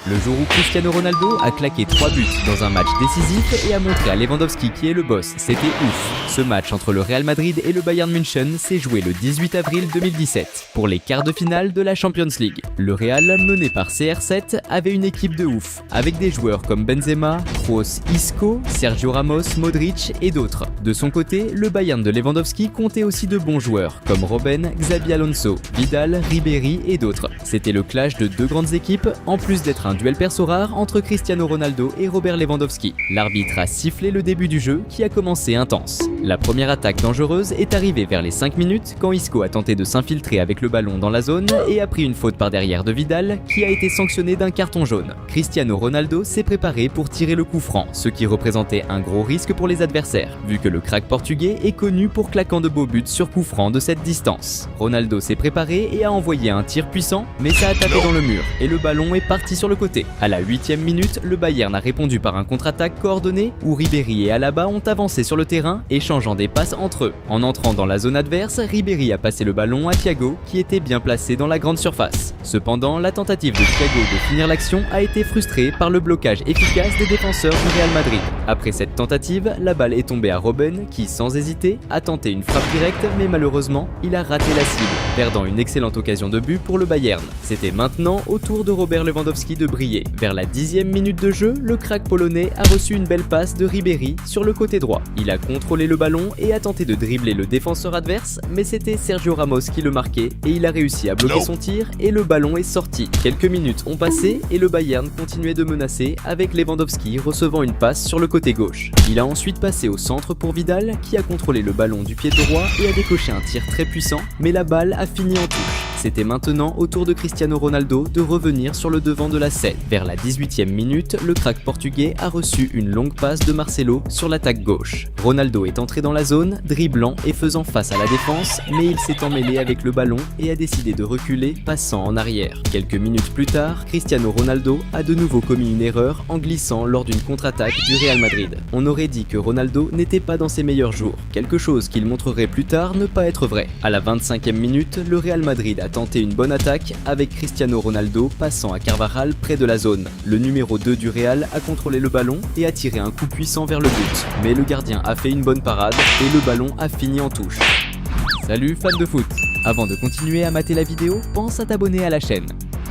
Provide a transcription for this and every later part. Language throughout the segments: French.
Le jour où Cristiano Ronaldo a claqué 3 buts dans un match décisif et a montré à Lewandowski qui est le boss, c'était ouf. Ce match entre le Real Madrid et le Bayern München s'est joué le 18 avril 2017 pour les quarts de finale de la Champions League. Le Real, mené par CR7, avait une équipe de ouf, avec des joueurs comme Benzema, Kroos, Isco, Sergio Ramos, Modric et d'autres. De son côté, le Bayern de Lewandowski comptait aussi de bons joueurs comme Robben, Xabi Alonso, Vidal, Ribéry et d'autres. C'était le clash de deux grandes équipes, en plus d'être un duel perso rare entre Cristiano Ronaldo et Robert Lewandowski. L'arbitre a sifflé le début du jeu qui a commencé intense. La première attaque dangereuse est arrivée vers les 5 minutes quand Isco a tenté de s'infiltrer avec le ballon dans la zone et a pris une faute par derrière de Vidal qui a été sanctionné d'un carton jaune. Cristiano Ronaldo s'est préparé pour tirer le coup franc, ce qui représentait un gros risque pour les adversaires, vu que le crack portugais est connu pour claquant de beaux buts sur coup franc de cette distance. Ronaldo s'est préparé et a envoyé un tir puissant, mais ça a tapé dans le mur et le ballon est parti sur le côté. À la 8e minute, le Bayern a répondu par un contre-attaque coordonné où Ribéry et Alaba ont avancé sur le terrain, échangeant des passes entre eux. En entrant dans la zone adverse, Ribéry a passé le ballon à Thiago qui était bien placé dans la grande surface. Cependant, la tentative de Thiago de finir l'action a été frustrée par le blocage efficace des défenseurs du Real Madrid. Après cette tentative, la balle est tombée à Robben qui, sans hésiter, a tenté une frappe directe mais malheureusement, il a raté la cible, perdant une excellente occasion de but pour le Bayern. C'était maintenant au tour de Robert Lewandowski de briller. Vers la 10e minute de jeu, le crack polonais a reçu une belle passe de Ribéry sur le côté droit. Il a contrôlé le ballon et a tenté de dribbler le défenseur adverse, mais c'était Sergio Ramos qui le marquait et il a réussi à bloquer son tir et le ballon est sorti. Quelques minutes ont passé et le Bayern continuait de menacer avec Lewandowski recevant une passe sur le côté gauche. Il a ensuite passé au centre pour Vidal qui a contrôlé le ballon du pied droit et a décoché un tir très puissant, mais la balle a fini en touche. C'était maintenant au tour de Cristiano Ronaldo de revenir sur le devant de la scène. Vers la 18e minute, le crack portugais a reçu une longue passe de Marcelo sur l'attaque gauche. Ronaldo est entré dans la zone, dribblant et faisant face à la défense, mais il s'est emmêlé avec le ballon et a décidé de reculer, passant en arrière. Quelques minutes plus tard, Cristiano Ronaldo a de nouveau commis une erreur en glissant lors d'une contre-attaque du Real Madrid. On aurait dit que Ronaldo n'était pas dans ses meilleurs jours, quelque chose qu'il montrerait plus tard ne pas être vrai. À la 25e minute, le Real Madrid a tenté une bonne attaque avec Cristiano Ronaldo passant à Carvajal près de la zone. Le numéro 2 du Real a contrôlé le ballon et a tiré un coup puissant vers le but. Mais le gardien a fait une bonne parade et le ballon a fini en touche. Salut fans de foot! Avant de continuer à mater la vidéo, pense à t'abonner à la chaîne.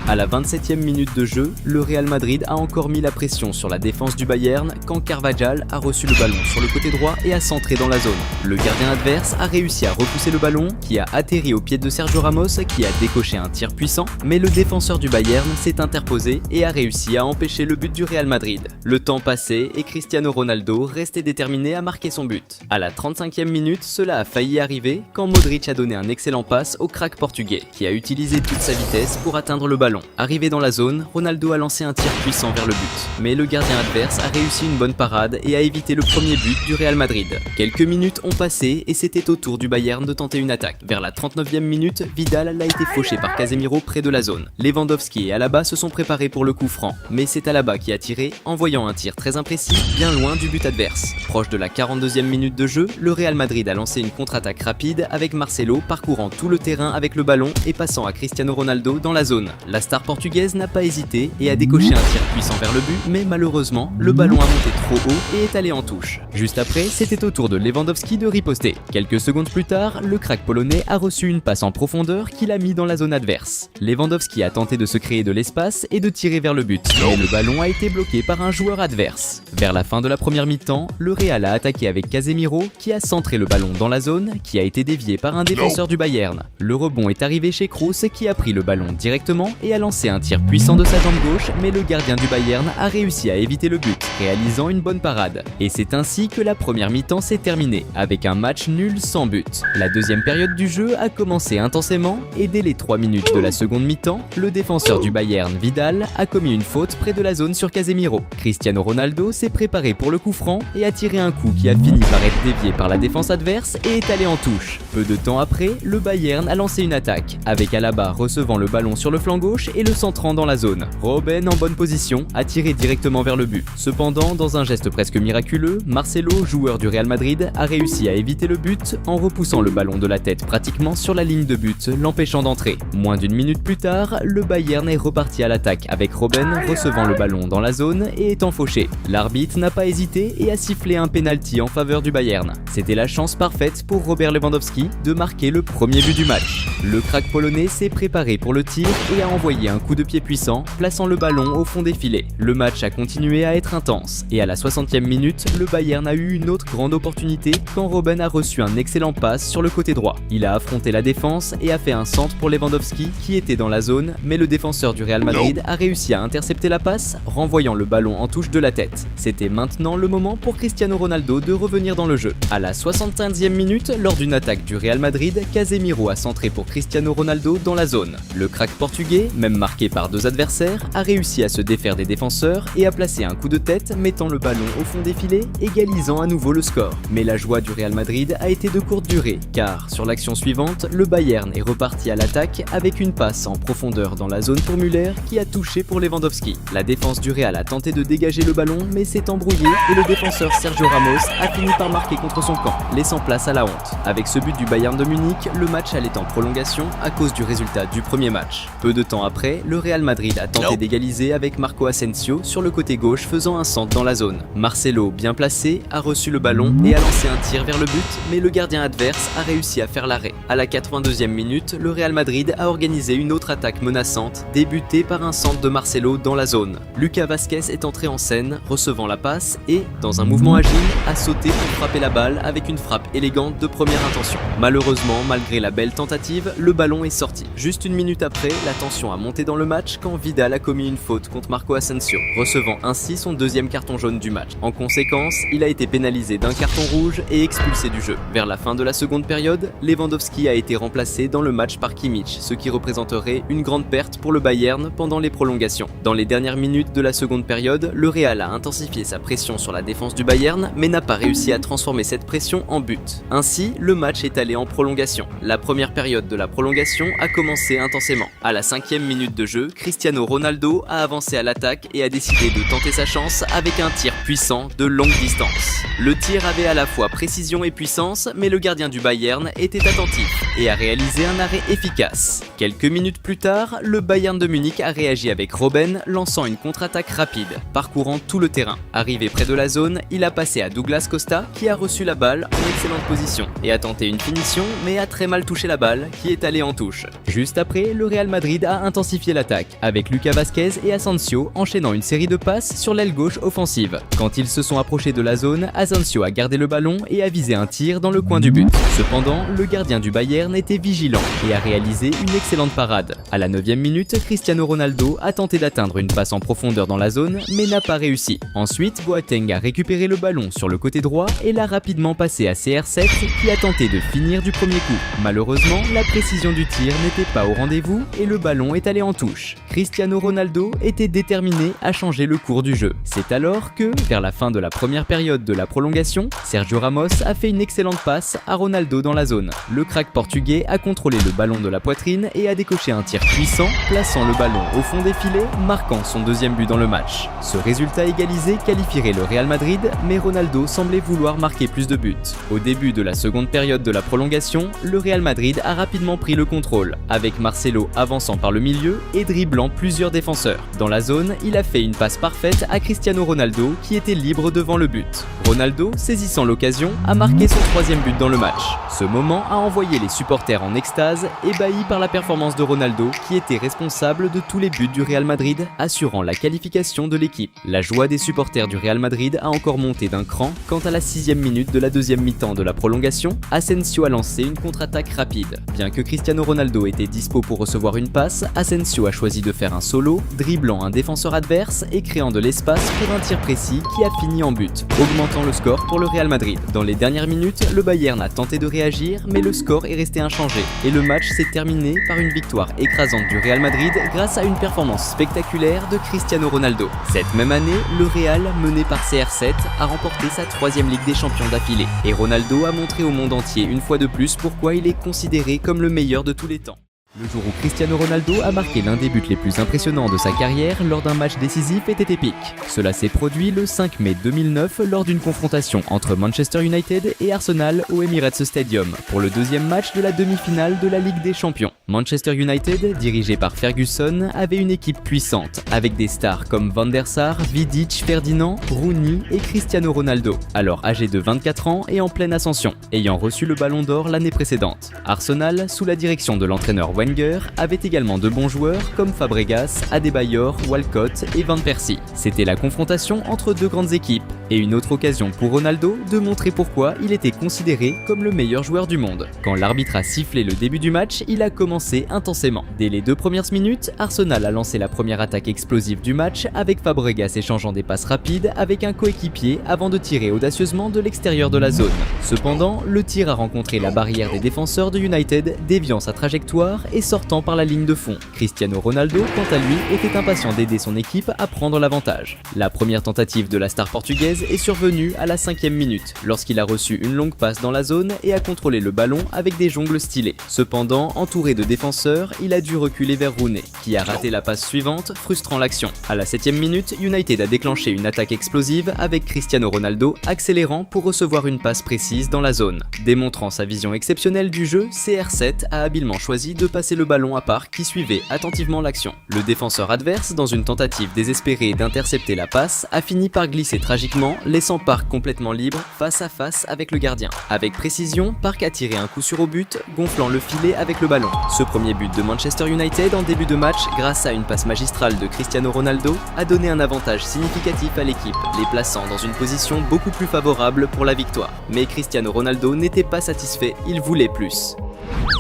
À la 27e minute de jeu, le Real Madrid a encore mis la pression sur la défense du Bayern quand Carvajal a reçu le ballon sur le côté droit et a centré dans la zone. Le gardien adverse a réussi à repousser le ballon qui a atterri au pied de Sergio Ramos qui a décoché un tir puissant, mais le défenseur du Bayern s'est interposé et a réussi à empêcher le but du Real Madrid. Le temps passait et Cristiano Ronaldo restait déterminé à marquer son but. À la 35e minute, cela a failli arriver quand Modric a donné un excellent pass au crack portugais qui a utilisé toute sa vitesse pour atteindre le ballon. Arrivé dans la zone, Ronaldo a lancé un tir puissant vers le but, mais le gardien adverse a réussi une bonne parade et a évité le premier but du Real Madrid. Quelques minutes ont passé et c'était au tour du Bayern de tenter une attaque. Vers la 39e minute, Vidal a été fauché par Casemiro près de la zone. Lewandowski et Alaba se sont préparés pour le coup franc, mais c'est Alaba qui a tiré, envoyant un tir très imprécis, bien loin du but adverse. Proche de la 42e minute de jeu, le Real Madrid a lancé une contre-attaque rapide avec Marcelo parcourant tout le terrain avec le ballon et passant à Cristiano Ronaldo dans la zone. La star portugaise n'a pas hésité et a décoché un tir puissant vers le but, mais malheureusement, le ballon a monté trop haut et est allé en touche. Juste après, c'était au tour de Lewandowski de riposter. Quelques secondes plus tard, le crack polonais a reçu une passe en profondeur qu'il a mis dans la zone adverse. Lewandowski a tenté de se créer de l'espace et de tirer vers le but, mais le ballon a été bloqué par un joueur adverse. Vers la fin de la première mi-temps, le Real a attaqué avec Casemiro qui a centré le ballon dans la zone, qui a été dévié par un défenseur du Bayern. Le rebond est arrivé chez Kroos qui a pris le ballon directement et a lancé un tir puissant de sa jambe gauche, mais le gardien du Bayern a réussi à éviter le but, réalisant une bonne parade. Et c'est ainsi que la première mi-temps s'est terminée, avec un match nul sans but. La deuxième période du jeu a commencé intensément, et dès les 3 minutes de la seconde mi-temps, le défenseur du Bayern, Vidal, a commis une faute près de la zone sur Casemiro. Cristiano Ronaldo s'est préparé pour le coup franc et a tiré un coup qui a fini par être dévié par la défense adverse et est allé en touche. Peu de temps après, le Bayern a lancé une attaque, avec Alaba recevant le ballon sur le flanc gauche gauche et le centrant dans la zone. Robben, en bonne position, a tiré directement vers le but. Cependant, dans un geste presque miraculeux, Marcelo, joueur du Real Madrid, a réussi à éviter le but en repoussant le ballon de la tête pratiquement sur la ligne de but, l'empêchant d'entrer. Moins d'une minute plus tard, le Bayern est reparti à l'attaque avec Robben recevant le ballon dans la zone et étant fauché. L'arbitre n'a pas hésité et a sifflé un penalty en faveur du Bayern. C'était la chance parfaite pour Robert Lewandowski de marquer le premier but du match. Le crack polonais s'est préparé pour le tir et a envoyé un coup de pied puissant, plaçant le ballon au fond des filets. Le match a continué à être intense et à la 60e minute, le Bayern a eu une autre grande opportunité quand Robben a reçu un excellent passe sur le côté droit. Il a affronté la défense et a fait un centre pour Lewandowski qui était dans la zone, mais le défenseur du Real Madrid a réussi à intercepter la passe, renvoyant le ballon en touche de la tête. C'était maintenant le moment pour Cristiano Ronaldo de revenir dans le jeu. À la 65e minute, lors d'une attaque du Real Madrid, Casemiro a centré pour Cristiano Ronaldo dans la zone. Le crack portugais, même marqué par deux adversaires, a réussi à se défaire des défenseurs et a placé un coup de tête mettant le ballon au fond des filets, égalisant à nouveau le score. Mais la joie du Real Madrid a été de courte durée, car sur l'action suivante, le Bayern est reparti à l'attaque avec une passe en profondeur dans la zone pour Müller qui a touché pour Lewandowski. La défense du Real a tenté de dégager le ballon mais s'est embrouillé et le défenseur Sergio Ramos a fini par marquer contre son camp, laissant place à la honte. Avec ce but du Bayern de Munich, le match allait en prolongation à cause du résultat du premier match. Peu de temps après, le Real Madrid a tenté d'égaliser avec Marco Asensio sur le côté gauche faisant un centre dans la zone. Marcelo, bien placé, a reçu le ballon et a lancé un tir vers le but, mais le gardien adverse a réussi à faire l'arrêt. À la 82e minute, le Real Madrid a organisé une autre attaque menaçante, débutée par un centre de Marcelo dans la zone. Lucas Vazquez est entré en scène, recevant la passe et, dans un mouvement agile, a sauté pour frapper la balle avec une frappe élégante de première intention. Malheureusement, malgré la belle tentative, le ballon est sorti. Juste une minute après, la tension a monté dans le match quand Vidal a commis une faute contre Marco Asensio, recevant ainsi son deuxième carton jaune du match. En conséquence, il a été pénalisé d'un carton rouge et expulsé du jeu. Vers la fin de la seconde période, Lewandowski a été remplacé dans le match par Kimmich, ce qui représenterait une grande perte pour le Bayern pendant les prolongations. Dans les dernières minutes de la seconde période, le Real a intensifié sa pression sur la défense du Bayern, mais n'a pas réussi à transformer cette pression en but. Ainsi, le match est allé en prolongation. La première période de la prolongation a commencé intensément. À la 5e minute de jeu, Cristiano Ronaldo a avancé à l'attaque et a décidé de tenter sa chance avec un tir puissant de longue distance. Le tir avait à la fois précision et puissance, mais le gardien du Bayern était attentif et a réalisé un arrêt efficace. Quelques minutes plus tard, le Bayern de Munich a réagi avec Robben, lançant une contre-attaque rapide, parcourant tout le terrain. Arrivé près de la zone, il a passé à Douglas Costa, qui a reçu la balle en excellente position et a tenté une finition, mais a très mal touché la balle, qui est allée en touche. Juste après, le Real Madrid a intensifié l'attaque, avec Lucas Vazquez et Asensio enchaînant une série de passes sur l'aile gauche offensive. Quand ils se sont approchés de la zone, Asensio a gardé le ballon et a visé un tir dans le coin du but. Cependant, le gardien du Bayern était vigilant et a réalisé une excellente parade. À la 9e minute, Cristiano Ronaldo a tenté d'atteindre une passe en profondeur dans la zone, mais n'a pas réussi. Ensuite, Boateng a récupéré le ballon sur le côté droit et l'a rapidement passé à CR7 qui a tenté de finir du premier coup. Malheureusement, la précision du tir n'était pas au rendez-vous et le ballon est allé en touche. Cristiano Ronaldo était déterminé à changer le cours du jeu. C'est alors que, vers la fin de la première période de la prolongation, Sergio Ramos a fait une excellente passe à Ronaldo dans la zone. Le crack portugais a contrôlé le ballon de la poitrine et a décoché un tir puissant, plaçant le ballon au fond des filets, marquant son deuxième but dans le match. Ce résultat égalisé qualifierait le Real Madrid, mais Ronaldo semblait vouloir marquer plus de buts. Au début de la seconde période de la prolongation, le Real Madrid a rapidement pris le contrôle, avec Marcelo avançant par le milieu et dribblant plusieurs défenseurs. Dans la zone, il a fait une passe parfaite à Cristiano Ronaldo qui était libre devant le but. Ronaldo, saisissant l'occasion, a marqué son troisième but dans le match. Ce moment a envoyé les supporters en extase, ébahis par la performance de Ronaldo qui était responsable de tous les buts du Real Madrid, assurant la qualification de l'équipe. La joie des supporters du Real Madrid a encore monté d'un cran quand à la 6e minute de la deuxième mi-temps de la prolongation, Asensio a lancé une contre-attaque rapide. Bien que Cristiano Ronaldo était dispo pour recevoir une passe, Asensio a choisi de faire un solo, dribblant un défenseur adverse et créant de l'espace pour un tir précis qui a fini en but, augmentant le score pour le Real Madrid. Dans les dernières minutes, le Bayern a tenté de réagir, mais le score est resté inchangé et le match s'est terminé par une victoire écrasante du Real Madrid grâce à une performance spectaculaire de Cristiano Ronaldo. Cette même année, le Real, mené par CR7, a remporté sa 3e Ligue des Champions d'affilée et Ronaldo a montré au monde entier une fois de plus pourquoi il est considéré comme le meilleur de tous les temps. Le jour où Cristiano Ronaldo a marqué l'un des buts les plus impressionnants de sa carrière lors d'un match décisif était épique. Cela s'est produit le 5 mai 2009 lors d'une confrontation entre Manchester United et Arsenal au Emirates Stadium pour le deuxième match de la demi-finale de la Ligue des Champions. Manchester United, dirigé par Ferguson, avait une équipe puissante avec des stars comme Van der Sar, Vidic, Ferdinand, Rooney et Cristiano Ronaldo, alors âgé de 24 ans et en pleine ascension, ayant reçu le Ballon d'Or l'année précédente. Arsenal, sous la direction de l'entraîneur Wenger, avait également de bons joueurs comme Fabregas, Adebayor, Walcott et Van Persie. C'était la confrontation entre deux grandes équipes et une autre occasion pour Ronaldo de montrer pourquoi il était considéré comme le meilleur joueur du monde. Quand l'arbitre a sifflé le début du match, il a commencé intensément. Dès les 2 premières minutes, Arsenal a lancé la première attaque explosive du match avec Fabregas échangeant des passes rapides avec un coéquipier avant de tirer audacieusement de l'extérieur de la zone. Cependant, le tir a rencontré la barrière des défenseurs de United, déviant sa trajectoire et sortant par la ligne de fond. Cristiano Ronaldo, quant à lui, était impatient d'aider son équipe à prendre l'avantage. La première tentative de la star portugaise est survenue à la 5e minute, lorsqu'il a reçu une longue passe dans la zone et a contrôlé le ballon avec des jongles stylés. Cependant, entouré de défenseurs, il a dû reculer vers Rooney, qui a raté la passe suivante, frustrant l'action. À la 7e minute, United a déclenché une attaque explosive avec Cristiano Ronaldo accélérant pour recevoir une passe précise dans la zone. Démontrant sa vision exceptionnelle du jeu, CR7 a habilement choisi de passer le ballon à Park qui suivait attentivement l'action. Le défenseur adverse, dans une tentative désespérée d'intercepter la passe, a fini par glisser tragiquement, laissant Park complètement libre face à face avec le gardien. Avec précision, Park a tiré un coup sûr au but, gonflant le filet avec le ballon. Ce premier but de Manchester United en début de match, grâce à une passe magistrale de Cristiano Ronaldo, a donné un avantage significatif à l'équipe, les plaçant dans une position beaucoup plus favorable pour la victoire. Mais Cristiano Ronaldo n'était pas satisfait, il voulait plus.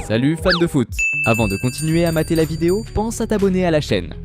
Salut fans de foot! Avant de continuer à mater la vidéo, pense à t'abonner à la chaîne.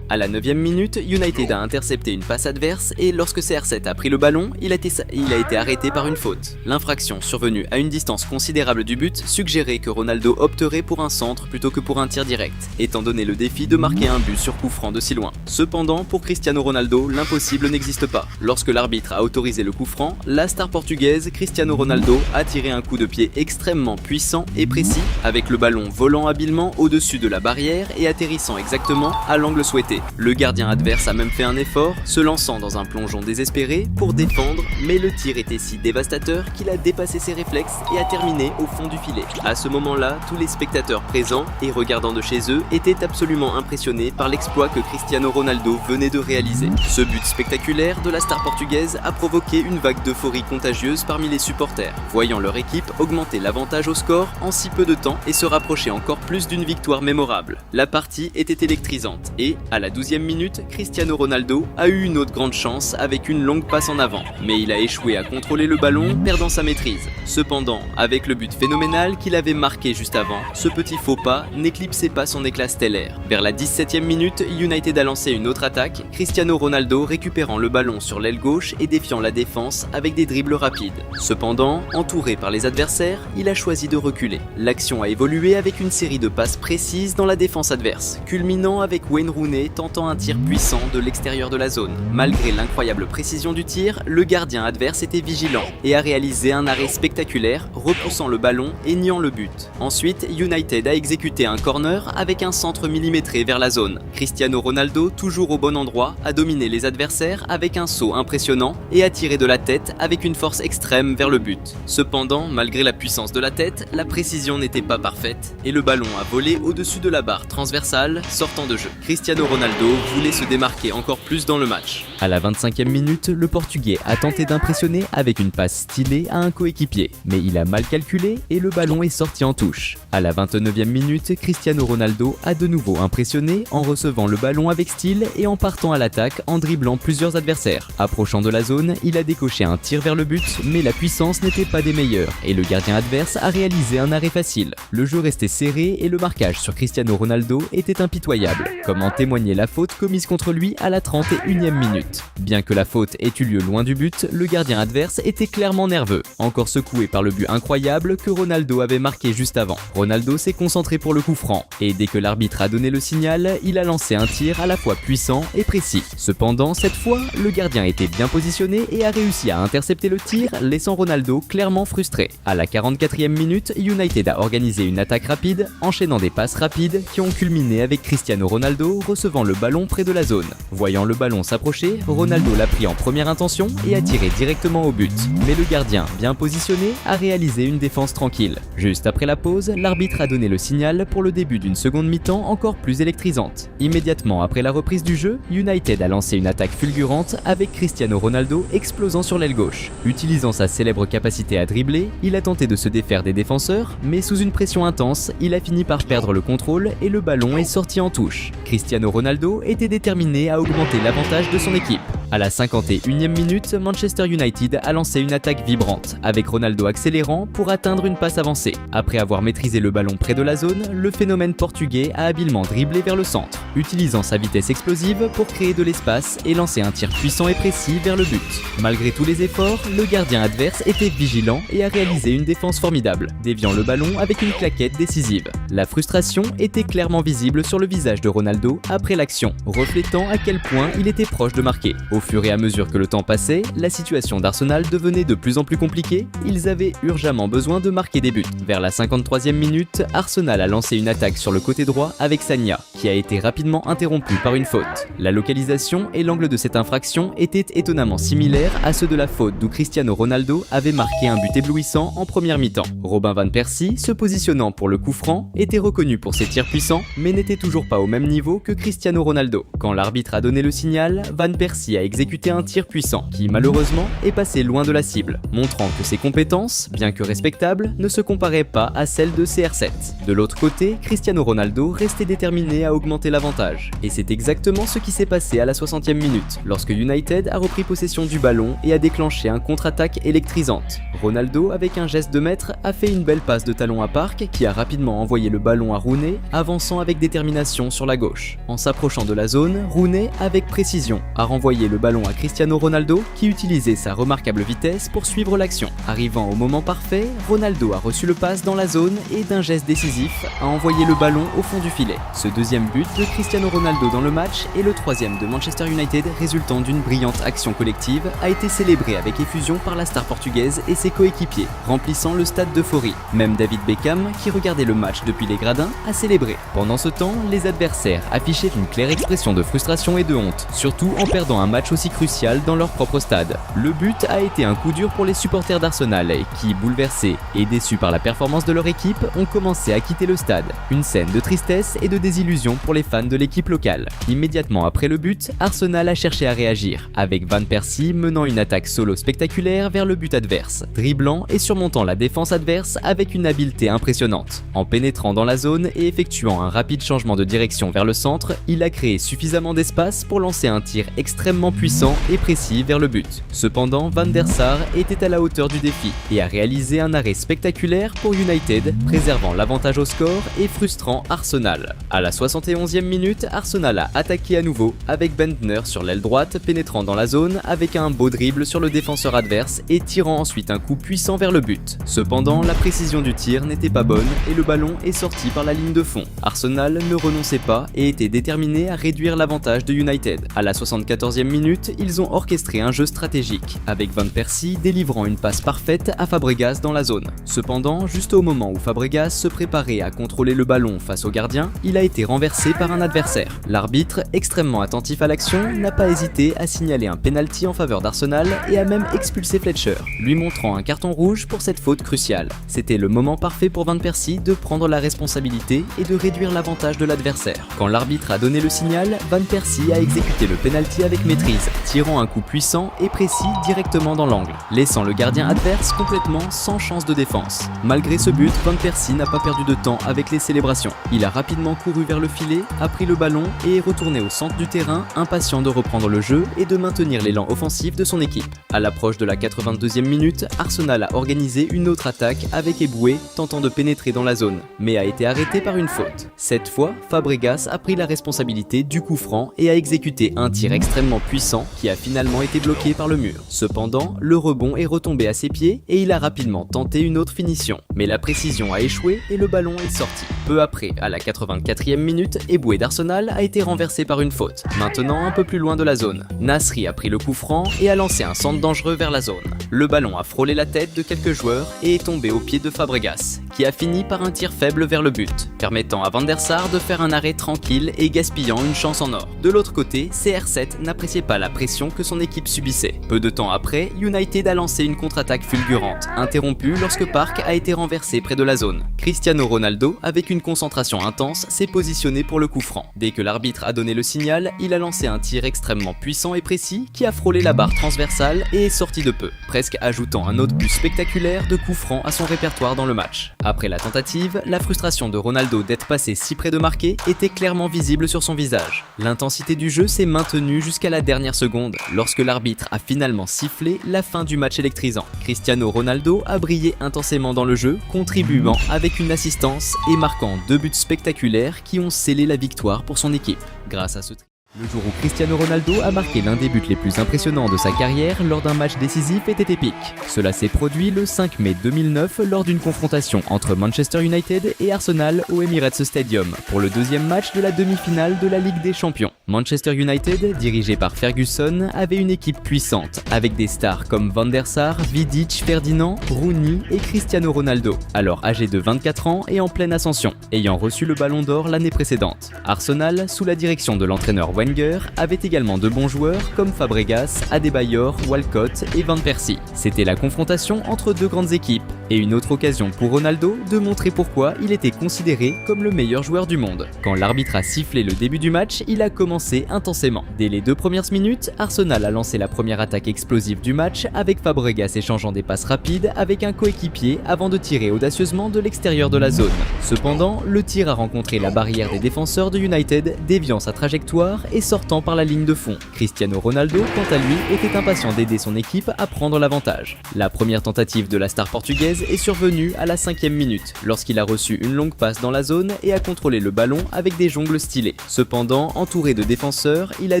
À la 9e minute, United a intercepté une passe adverse et lorsque CR7 a pris le ballon, il a été arrêté par une faute. L'infraction survenue à une distance considérable du but suggérait que Ronaldo opterait pour un centre plutôt que pour un tir direct, étant donné le défi de marquer un but sur coup franc de si loin. Cependant, pour Cristiano Ronaldo, l'impossible n'existe pas. Lorsque l'arbitre a autorisé le coup franc, la star portugaise Cristiano Ronaldo a tiré un coup de pied extrêmement puissant et précis, avec le ballon volant habilement au-dessus de la barrière et atterrissant exactement à l'angle souhaité. Le gardien adverse a même fait un effort, se lançant dans un plongeon désespéré pour défendre, mais le tir était si dévastateur qu'il a dépassé ses réflexes et a terminé au fond du filet. À ce moment-là, tous les spectateurs présents et regardant de chez eux étaient absolument impressionnés par l'exploit que Cristiano Ronaldo venait de réaliser. Ce but spectaculaire de la star portugaise a provoqué une vague d'euphorie contagieuse parmi les supporters, voyant leur équipe augmenter l'avantage au score en si peu de temps et se rapprocher encore plus d'une victoire mémorable. La partie était électrisante et, à la 12e minute, Cristiano Ronaldo a eu une autre grande chance avec une longue passe en avant, mais il a échoué à contrôler le ballon, perdant sa maîtrise. Cependant, avec le but phénoménal qu'il avait marqué juste avant, ce petit faux pas n'éclipsait pas son éclat stellaire. Vers la 17e minute, United a lancé une autre attaque, Cristiano Ronaldo récupérant le ballon sur l'aile gauche et défiant la défense avec des dribbles rapides. Cependant, entouré par les adversaires, il a choisi de reculer. L'action a évolué avec une série de passes précises dans la défense adverse, culminant avec Wayne Rooney tentant un tir puissant de l'extérieur de la zone. Malgré l'incroyable précision du tir, le gardien adverse était vigilant et a réalisé un arrêt spectaculaire, repoussant le ballon et niant le but. Ensuite, United a exécuté un corner avec un centre millimétré vers la zone. Cristiano Ronaldo, toujours au bon endroit, a dominé les adversaires avec un saut impressionnant et a tiré de la tête avec une force extrême vers le but. Cependant, malgré la puissance de la tête, la précision n'était pas parfaite et le ballon a volé au-dessus de la barre transversale, sortant de jeu. Cristiano Ronaldo voulait se démarquer encore plus dans le match. À la 25e minute, le Portugais a tenté d'impressionner avec une passe stylée à un coéquipier, mais il a mal calculé et le ballon est sorti en touche. À la 29e minute, Cristiano Ronaldo a de nouveau impressionné en recevant le ballon avec style et en partant à l'attaque en dribblant plusieurs adversaires. Approchant de la zone, il a décoché un tir vers le but, mais la puissance n'était pas des meilleures et le gardien adverse a réalisé un arrêt facile. Le jeu restait serré et le marquage sur Cristiano Ronaldo était impitoyable, comme en témoignait déterminer la faute commise contre lui à la 31e minute. Bien que la faute ait eu lieu loin du but, le gardien adverse était clairement nerveux, encore secoué par le but incroyable que Ronaldo avait marqué juste avant. Ronaldo s'est concentré pour le coup franc, et dès que l'arbitre a donné le signal, il a lancé un tir à la fois puissant et précis. Cependant, cette fois, le gardien était bien positionné et a réussi à intercepter le tir, laissant Ronaldo clairement frustré. À la 44e minute, United a organisé une attaque rapide, enchaînant des passes rapides qui ont culminé avec Cristiano Ronaldo recevant le ballon près de la zone. Voyant le ballon s'approcher, Ronaldo l'a pris en première intention et a tiré directement au but. Mais le gardien, bien positionné, a réalisé une défense tranquille. Juste après la pause, l'arbitre a donné le signal pour le début d'une seconde mi-temps encore plus électrisante. Immédiatement après la reprise du jeu, United a lancé une attaque fulgurante avec Cristiano Ronaldo explosant sur l'aile gauche. Utilisant sa célèbre capacité à dribbler, il a tenté de se défaire des défenseurs, mais sous une pression intense, il a fini par perdre le contrôle et le ballon est sorti en touche. Cristiano Ronaldo était déterminé à augmenter l'avantage de son équipe. À la 51e minute, Manchester United a lancé une attaque vibrante, avec Ronaldo accélérant pour atteindre une passe avancée. Après avoir maîtrisé le ballon près de la zone, le phénomène portugais a habilement dribblé vers le centre, utilisant sa vitesse explosive pour créer de l'espace et lancer un tir puissant et précis vers le but. Malgré tous les efforts, le gardien adverse était vigilant et a réalisé une défense formidable, déviant le ballon avec une claquette décisive. La frustration était clairement visible sur le visage de Ronaldo après l'action, reflétant à quel point il était proche de marquer. Au fur et à mesure que le temps passait, la situation d'Arsenal devenait de plus en plus compliquée, ils avaient urgemment besoin de marquer des buts. Vers la 53e minute, Arsenal a lancé une attaque sur le côté droit avec Sagna, qui a été rapidement interrompue par une faute. La localisation et l'angle de cette infraction étaient étonnamment similaires à ceux de la faute d'où Cristiano Ronaldo avait marqué un but éblouissant en première mi-temps. Robin van Persie, se positionnant pour le coup franc, était reconnu pour ses tirs puissants, mais n'était toujours pas au même niveau que Cristiano Ronaldo. Quand l'arbitre a donné le signal, Van Persie a exécuté un tir puissant, qui malheureusement est passé loin de la cible, montrant que ses compétences, bien que respectables, ne se comparaient pas à celles de CR7. De l'autre côté, Cristiano Ronaldo restait déterminé à augmenter l'avantage. Et c'est exactement ce qui s'est passé à la 60e minute, lorsque United a repris possession du ballon et a déclenché un contre-attaque électrisante. Ronaldo, avec un geste de maître, a fait une belle passe de talon à Park, qui a rapidement envoyé le ballon à Rooney, avançant avec détermination sur la gauche. En s'approchant de la zone, Rooney, avec précision, a renvoyé le ballon à Cristiano Ronaldo, qui utilisait sa remarquable vitesse pour suivre l'action. Arrivant au moment parfait, Ronaldo a reçu le pass dans la zone et d'un geste décisif, a envoyé le ballon au fond du filet. Ce deuxième but de Cristiano Ronaldo dans le match et le troisième de Manchester United résultant d'une brillante action collective a été célébré avec effusion par la star portugaise et ses coéquipiers, remplissant le stade d'euphorie. Même David Beckham, qui regardait le match depuis les gradins, a célébré. Pendant ce temps, les adversaires affichaient une claire expression de frustration et de honte, surtout en perdant un match aussi crucial dans leur propre stade. Le but a été un coup dur pour les supporters d'Arsenal qui, bouleversés et déçus par la performance de leur équipe, ont commencé à quitter le stade. Une scène de tristesse et de désillusion pour les fans de l'équipe locale. Immédiatement après le but, Arsenal a cherché à réagir, avec Van Persie menant une attaque solo spectaculaire vers le but adverse, dribblant et surmontant la défense adverse avec une habileté impressionnante. En pénétrant dans la zone et effectuant un rapide changement de direction vers le centre, il a créé suffisamment d'espace pour lancer un tir extrêmement puissant et précis vers le but. Cependant, Van der Sar était à la hauteur du défi et a réalisé un arrêt spectaculaire pour United, préservant l'avantage au score et frustrant Arsenal. À la 71e minute, Arsenal a attaqué à nouveau avec Bendtner sur l'aile droite pénétrant dans la zone avec un beau dribble sur le défenseur adverse et tirant ensuite un coup puissant vers le but. Cependant, la précision du tir n'était pas bonne et le ballon est sorti par la ligne de fond. Arsenal ne renonçait pas et était déterminé à réduire l'avantage de United. À la 74e minute, ils ont orchestré un jeu stratégique, avec Van Persie délivrant une passe parfaite à Fabregas dans la zone. Cependant, juste au moment où Fabregas se préparait à contrôler le ballon face au gardien, il a été renversé par un adversaire. L'arbitre, extrêmement attentif à l'action, n'a pas hésité à signaler un penalty en faveur d'Arsenal et a même expulsé Fletcher, lui montrant un carton rouge pour cette faute cruciale. C'était le moment parfait pour Van Persie de prendre la responsabilité et de réduire l'avantage de l'adversaire. Quand l'arbitre a donné le signal, Van Persie a exécuté le penalty avec maîtrise, maîtrise, tirant un coup puissant et précis directement dans l'angle, laissant le gardien adverse complètement sans chance de défense. Malgré ce but, Van Persie n'a pas perdu de temps avec les célébrations. Il a rapidement couru vers le filet, a pris le ballon et est retourné au centre du terrain, impatient de reprendre le jeu et de maintenir l'élan offensif de son équipe. À l'approche de la 82e minute, Arsenal a organisé une autre attaque avec Eboué tentant de pénétrer dans la zone, mais a été arrêté par une faute. Cette fois, Fabregas a pris la responsabilité du coup franc et a exécuté un tir extrêmement puissant qui a finalement été bloqué par le mur. Cependant, le rebond est retombé à ses pieds et il a rapidement tenté une autre finition, mais la précision a échoué et le ballon est sorti. Peu après, à la 84e minute, Eboué d'Arsenal a été renversé par une faute, maintenant un peu plus loin de la zone. Nasri a pris le coup franc et a lancé un centre dangereux vers la zone. Le ballon a frôlé la tête de quelques joueurs et est tombé au pied de Fabregas, qui a fini par un tir faible vers le but, permettant à Van der Sar de faire un arrêt tranquille et gaspillant une chance en or. De l'autre côté, CR7 n'appréciait pas la pression que son équipe subissait. Peu de temps après, United a lancé une contre-attaque fulgurante, interrompue lorsque Park a été renversé près de la zone. Cristiano Ronaldo, avec une concentration intense, s'est positionné pour le coup franc. Dès que l'arbitre a donné le signal, il a lancé un tir extrêmement puissant et précis qui a frôlé la barre transversale et est sorti de peu, presque ajoutant un autre but spectaculaire de coup franc à son répertoire dans le match. Après la tentative, la frustration de Ronaldo d'être passé si près de marquer était clairement visible sur son visage. L'intensité du jeu s'est maintenue jusqu'à la dernière seconde, lorsque l'arbitre a finalement sifflé la fin du match électrisant. Cristiano Ronaldo a brillé intensément dans le jeu, contribuant avec une assistance et marquant 2 buts spectaculaires qui ont scellé la victoire pour son équipe. Grâce à ce Le jour où Cristiano Ronaldo a marqué l'un des buts les plus impressionnants de sa carrière lors d'un match décisif était épique. Cela s'est produit le 5 mai 2009 lors d'une confrontation entre Manchester United et Arsenal au Emirates Stadium pour le deuxième match de la demi-finale de la Ligue des Champions. Manchester United, dirigé par Ferguson, avait une équipe puissante avec des stars comme Van der Sar, Vidic, Ferdinand, Rooney et Cristiano Ronaldo, alors âgé de 24 ans et en pleine ascension, ayant reçu le Ballon d'Or l'année précédente. Arsenal, sous la direction de l'entraîneur Wenger, avait également de bons joueurs comme Fabregas, Adebayor, Walcott et Van Persie. C'était la confrontation entre deux grandes équipes et une autre occasion pour Ronaldo de montrer pourquoi il était considéré comme le meilleur joueur du monde. Quand l'arbitre a sifflé le début du match, il a commencé intensément. Dès les 2 premières minutes, Arsenal a lancé la première attaque explosive du match avec Fabregas échangeant des passes rapides avec un coéquipier avant de tirer audacieusement de l'extérieur de la zone. Cependant, le tir a rencontré la barrière des défenseurs de United, déviant sa trajectoire et sortant par la ligne de fond. Cristiano Ronaldo, quant à lui, était impatient d'aider son équipe à prendre l'avantage. La première tentative de la star portugaise est survenue à la 5e minute, lorsqu'il a reçu une longue passe dans la zone et a contrôlé le ballon avec des jongles stylés. Cependant, entouré de défenseurs, il a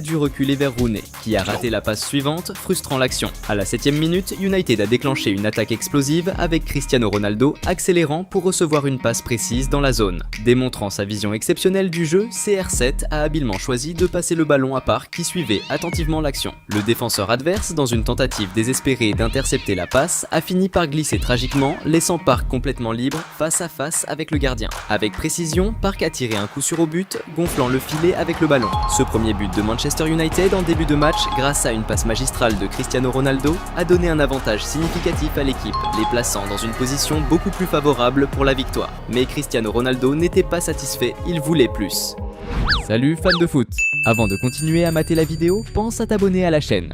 dû reculer vers Rooney, qui a raté la passe suivante, frustrant l'action. À la 7e minute, United a déclenché une attaque explosive avec Cristiano Ronaldo accélérant pour recevoir une passe précise dans la zone. Démontrant sa vision exceptionnelle du jeu, CR7 a habilement choisi de passer le ballon à Park qui suivait attentivement l'action. Le défenseur adverse, dans une tentative désespérée d'intercepter la passe, a fini par glisser tragiquement, laissant Park complètement libre face à face avec le gardien. Avec précision, Park a tiré un coup sûr au but, gonflant le filet avec le ballon. Ce premier but de Manchester United en début de match, grâce à une passe magistrale de Cristiano Ronaldo, a donné un avantage significatif à l'équipe, les plaçant dans une position beaucoup plus favorable pour la victoire. Mais Cristiano Ronaldo n'était pas satisfait, il voulait plus. Salut fans de foot! Avant de continuer à mater la vidéo, pense à t'abonner à la chaîne.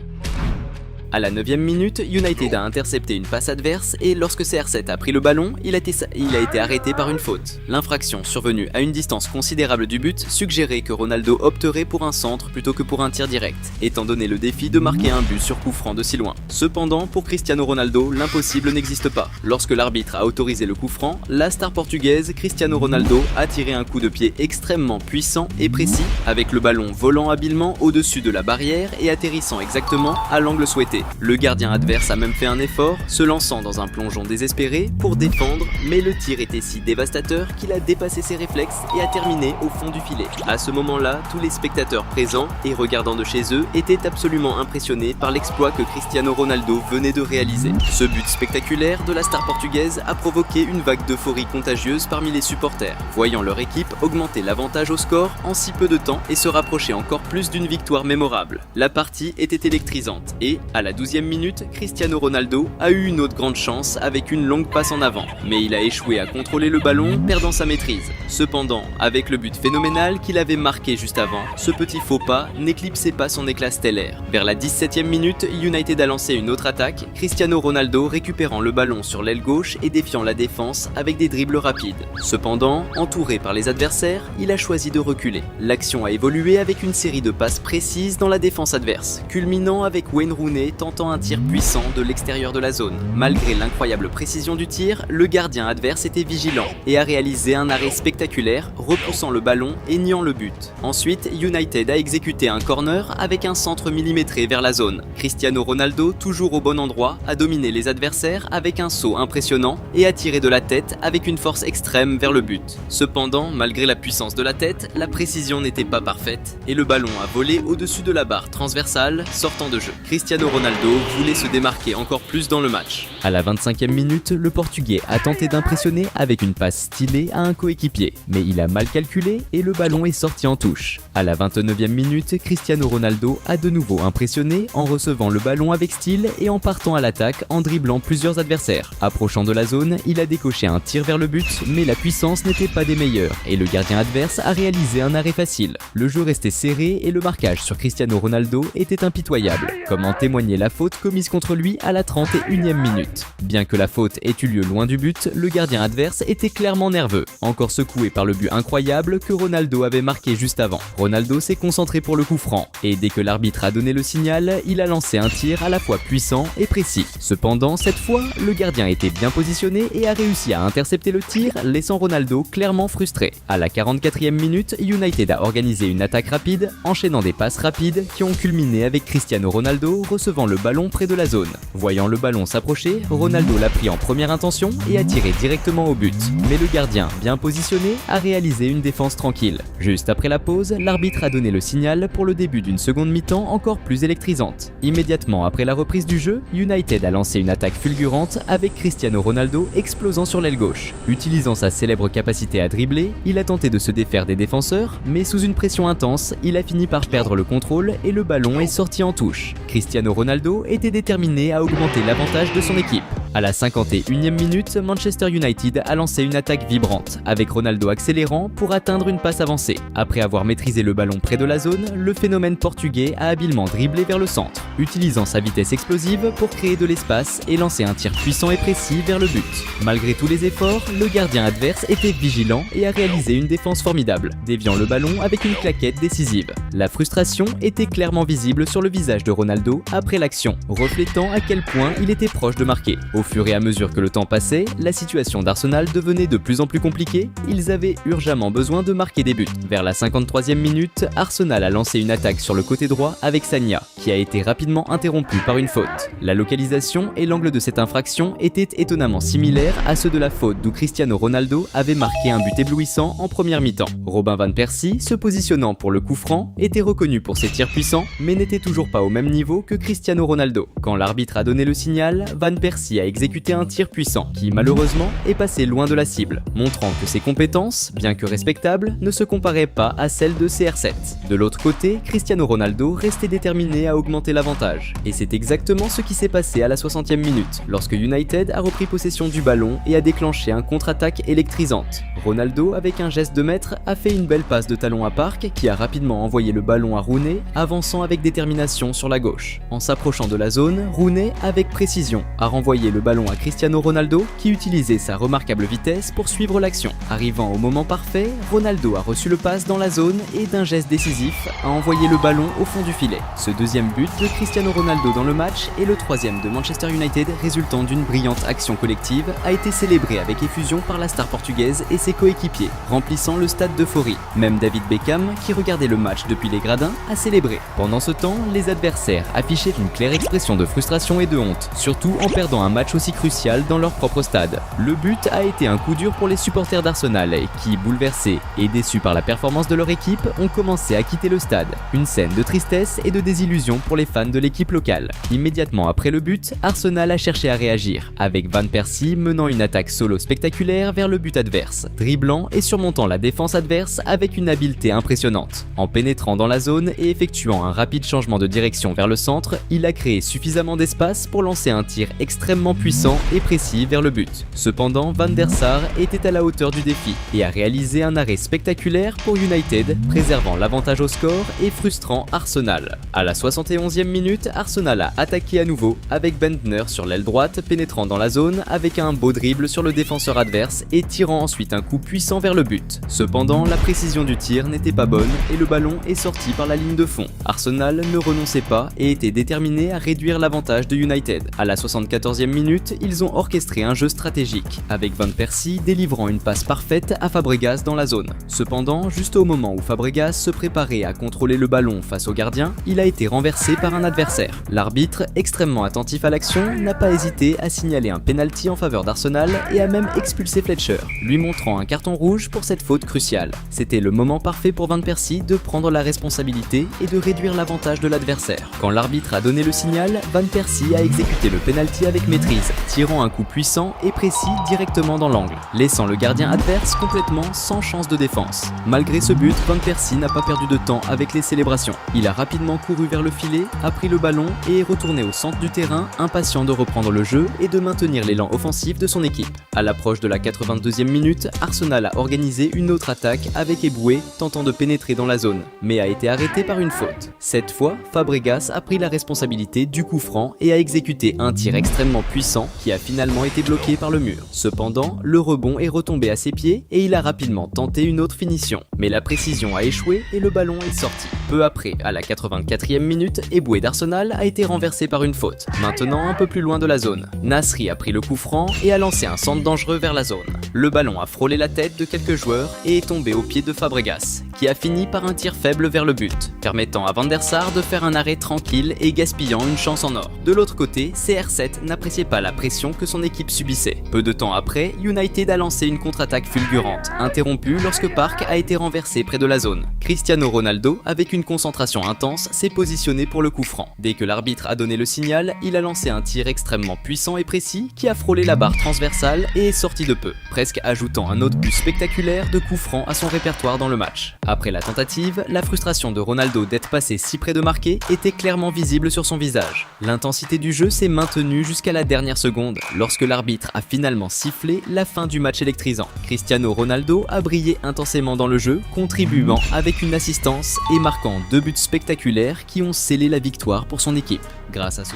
À la 9e minute, United a intercepté une passe adverse et lorsque CR7 a pris le ballon, il a été arrêté par une faute. L'infraction survenue à une distance considérable du but suggérait que Ronaldo opterait pour un centre plutôt que pour un tir direct, étant donné le défi de marquer un but sur coup franc de si loin. Cependant, pour Cristiano Ronaldo, l'impossible n'existe pas. Lorsque l'arbitre a autorisé le coup franc, la star portugaise Cristiano Ronaldo a tiré un coup de pied extrêmement puissant et précis, avec le ballon volant habilement au-dessus de la barrière et atterrissant exactement à l'angle souhaité. Le gardien adverse a même fait un effort, se lançant dans un plongeon désespéré pour défendre, mais le tir était si dévastateur qu'il a dépassé ses réflexes et a terminé au fond du filet. À ce moment-là, tous les spectateurs présents et regardant de chez eux étaient absolument impressionnés par l'exploit que Cristiano Ronaldo venait de réaliser. Ce but spectaculaire de la star portugaise a provoqué une vague d'euphorie contagieuse parmi les supporters, voyant leur équipe augmenter l'avantage au score en si peu de temps et se rapprocher encore plus d'une victoire mémorable. La partie était électrisante et, à la la 12e minute, Cristiano Ronaldo a eu une autre grande chance avec une longue passe en avant, mais il a échoué à contrôler le ballon, perdant sa maîtrise. Cependant, avec le but phénoménal qu'il avait marqué juste avant, ce petit faux pas n'éclipsait pas son éclat stellaire. Vers la 17e minute, United a lancé une autre attaque, Cristiano Ronaldo récupérant le ballon sur l'aile gauche et défiant la défense avec des dribbles rapides. Cependant, entouré par les adversaires, il a choisi de reculer. L'action a évolué avec une série de passes précises dans la défense adverse, culminant avec Wayne Rooney tentant un tir puissant de l'extérieur de la zone. Malgré l'incroyable précision du tir, le gardien adverse était vigilant et a réalisé un arrêt spectaculaire, repoussant le ballon et niant le but. Ensuite, United a exécuté un corner avec un centre millimétré vers la zone. Cristiano Ronaldo, toujours au bon endroit, a dominé les adversaires avec un saut impressionnant et a tiré de la tête avec une force extrême vers le but. Cependant, malgré la puissance de la tête, la précision n'était pas parfaite et le ballon a volé au-dessus de la barre transversale, sortant de jeu. Cristiano Ronaldo voulait se démarquer encore plus dans le match. À la 25e minute, le Portugais a tenté d'impressionner avec une passe stylée à un coéquipier, mais il a mal calculé et le ballon est sorti en touche. À la 29e minute, Cristiano Ronaldo a de nouveau impressionné en recevant le ballon avec style et en partant à l'attaque en dribblant plusieurs adversaires. Approchant de la zone, il a décoché un tir vers le but, mais la puissance n'était pas des meilleures et le gardien adverse a réalisé un arrêt facile. Le jeu restait serré et le marquage sur Cristiano Ronaldo était impitoyable, comme en témoignait la faute commise contre lui à la 31e minute. Bien que la faute ait eu lieu loin du but, le gardien adverse était clairement nerveux, encore secoué par le but incroyable que Ronaldo avait marqué juste avant. Ronaldo s'est concentré pour le coup franc, et dès que l'arbitre a donné le signal, il a lancé un tir à la fois puissant et précis. Cependant, cette fois, le gardien était bien positionné et a réussi à intercepter le tir, laissant Ronaldo clairement frustré. À la 44e minute, United a organisé une attaque rapide, enchaînant des passes rapides qui ont culminé avec Cristiano Ronaldo recevant le ballon près de la zone. Voyant le ballon s'approcher, Ronaldo l'a pris en première intention et a tiré directement au but. Mais le gardien, bien positionné, a réalisé une défense tranquille. Juste après la pause, l'arbitre a donné le signal pour le début d'une seconde mi-temps encore plus électrisante. Immédiatement après la reprise du jeu, United a lancé une attaque fulgurante avec Cristiano Ronaldo explosant sur l'aile gauche. Utilisant sa célèbre capacité à dribbler, il a tenté de se défaire des défenseurs, mais sous une pression intense, il a fini par perdre le contrôle et le ballon est sorti en touche. Cristiano Ronaldo était déterminé à augmenter l'avantage de son équipe. À la 51e minute, Manchester United a lancé une attaque vibrante, avec Ronaldo accélérant pour atteindre une passe avancée. Après avoir maîtrisé le ballon près de la zone, le phénomène portugais a habilement dribblé vers le centre, utilisant sa vitesse explosive pour créer de l'espace et lancer un tir puissant et précis vers le but. Malgré tous les efforts, le gardien adverse était vigilant et a réalisé une défense formidable, déviant le ballon avec une claquette décisive. La frustration était clairement visible sur le visage de Ronaldo après l'action, reflétant à quel point il était proche de marquer. Au fur et à mesure que le temps passait, la situation d'Arsenal devenait de plus en plus compliquée, ils avaient urgemment besoin de marquer des buts. Vers la 53e minute, Arsenal a lancé une attaque sur le côté droit avec Sagna, qui a été rapidement interrompue par une faute. La localisation et l'angle de cette infraction étaient étonnamment similaires à ceux de la faute d'où Cristiano Ronaldo avait marqué un but éblouissant en première mi-temps. Robin van Persie, se positionnant pour le coup franc, était reconnu pour ses tirs puissants, mais n'était toujours pas au même niveau que Cristiano Ronaldo. Quand l'arbitre a donné le signal, Van Persie a exécuté un tir puissant qui malheureusement est passé loin de la cible, montrant que ses compétences, bien que respectables, ne se comparaient pas à celles de CR7. De l'autre côté, Cristiano Ronaldo restait déterminé à augmenter l'avantage. Et c'est exactement ce qui s'est passé à la 60e minute, lorsque United a repris possession du ballon et a déclenché un contre-attaque électrisante. Ronaldo, avec un geste de maître, a fait une belle passe de talon à Park qui a rapidement envoyé le ballon à Rooney, avançant avec détermination sur la gauche. En s'approchant de la zone, Rooney, avec précision, a renvoyé le ballon à Cristiano Ronaldo qui utilisait sa remarquable vitesse pour suivre l'action. Arrivant au moment parfait, Ronaldo a reçu le pass dans la zone et d'un geste décisif a envoyé le ballon au fond du filet. Ce deuxième but de Cristiano Ronaldo dans le match et le troisième de Manchester United résultant d'une brillante action collective a été célébré avec effusion par la star portugaise et ses coéquipiers, remplissant le stade d'euphorie. Même David Beckham, qui regardait le match depuis les gradins, a célébré. Pendant ce temps, les adversaires affichaient une claire expression de frustration et de honte, surtout en perdant un match aussi crucial dans leur propre stade. Le but a été un coup dur pour les supporters d'Arsenal qui, bouleversés et déçus par la performance de leur équipe, ont commencé à quitter le stade. Une scène de tristesse et de désillusion pour les fans de l'équipe locale. Immédiatement après le but, Arsenal a cherché à réagir, avec Van Persie menant une attaque solo spectaculaire vers le but adverse, dribblant et surmontant la défense adverse avec une habileté impressionnante. En pénétrant dans la zone et effectuant un rapide changement de direction vers le centre, il a créé suffisamment d'espace pour lancer un tir extrêmement puissant et précis vers le but. Cependant, Van der Sar était à la hauteur du défi et a réalisé un arrêt spectaculaire pour United, préservant l'avantage au score et frustrant Arsenal. À la 71e minute, Arsenal a attaqué à nouveau avec Bendtner sur l'aile droite pénétrant dans la zone avec un beau dribble sur le défenseur adverse et tirant ensuite un coup puissant vers le but. Cependant, la précision du tir n'était pas bonne et le ballon est sorti par la ligne de fond. Arsenal ne renonçait pas et était déterminé à réduire l'avantage de United. À la 74e minute, ils ont orchestré un jeu stratégique, avec Van Persie délivrant une passe parfaite à Fabregas dans la zone. Cependant, juste au moment où Fabregas se préparait à contrôler le ballon face au gardien, il a été renversé par un adversaire. L'arbitre, extrêmement attentif à l'action, n'a pas hésité à signaler un penalty en faveur d'Arsenal et a même expulsé Fletcher, lui montrant un carton rouge pour cette faute cruciale. C'était le moment parfait pour Van Persie de prendre la responsabilité et de réduire l'avantage de l'adversaire. Quand l'arbitre a donné le signal, Van Persie a exécuté le penalty avec maîtrise, tirant un coup puissant et précis directement dans l'angle, laissant le gardien adverse complètement sans chance de défense. Malgré ce but, Van Persie n'a pas perdu de temps avec les célébrations. Il a rapidement couru vers le filet, a pris le ballon et est retourné au centre du terrain, impatient de reprendre le jeu et de maintenir l'élan offensif de son équipe. À l'approche de la 82e minute, Arsenal a organisé une autre attaque avec Eboué tentant de pénétrer dans la zone, mais a été arrêté par une faute. Cette fois, Fabregas a pris la responsabilité du coup franc et a exécuté un tir extrêmement puissant qui a finalement été bloqué par le mur. Cependant, le rebond est retombé à ses pieds et il a rapidement tenté une autre finition, mais la précision a échoué et le ballon est sorti. Peu après, à la 84e minute, Eboué d'Arsenal a été renversé par une faute, maintenant un peu plus loin de la zone. Nasri a pris le coup franc et a lancé un centre dangereux vers la zone. Le ballon a frôlé la tête de quelques joueurs et est tombé aux pieds de Fabregas, qui a fini par un tir faible vers le but, permettant à Van der Sar de faire un arrêt tranquille et gaspillant une chance en or. De l'autre côté, CR7 n'appréciait pas la pression que son équipe subissait. Peu de temps après, United a lancé une contre-attaque fulgurante, interrompue lorsque Park a été renversé près de la zone. Cristiano Ronaldo, avec une concentration intense, s'est positionné pour le coup franc. Dès que l'arbitre a donné le signal, il a lancé un tir extrêmement puissant et précis qui a frôlé la barre transversale et est sorti de peu, presque ajoutant un autre but spectaculaire de coups francs à son répertoire dans le match. Après la tentative, la frustration de Ronaldo d'être passé si près de marquer était clairement visible sur son visage. L'intensité du jeu s'est maintenue jusqu'à la dernière seconde, lorsque l'arbitre a finalement sifflé la fin du match électrisant. Cristiano Ronaldo a brillé intensément dans le jeu, contribuant avec une assistance et marquant 2 buts spectaculaires qui ont scellé la victoire pour son équipe. Grâce à ce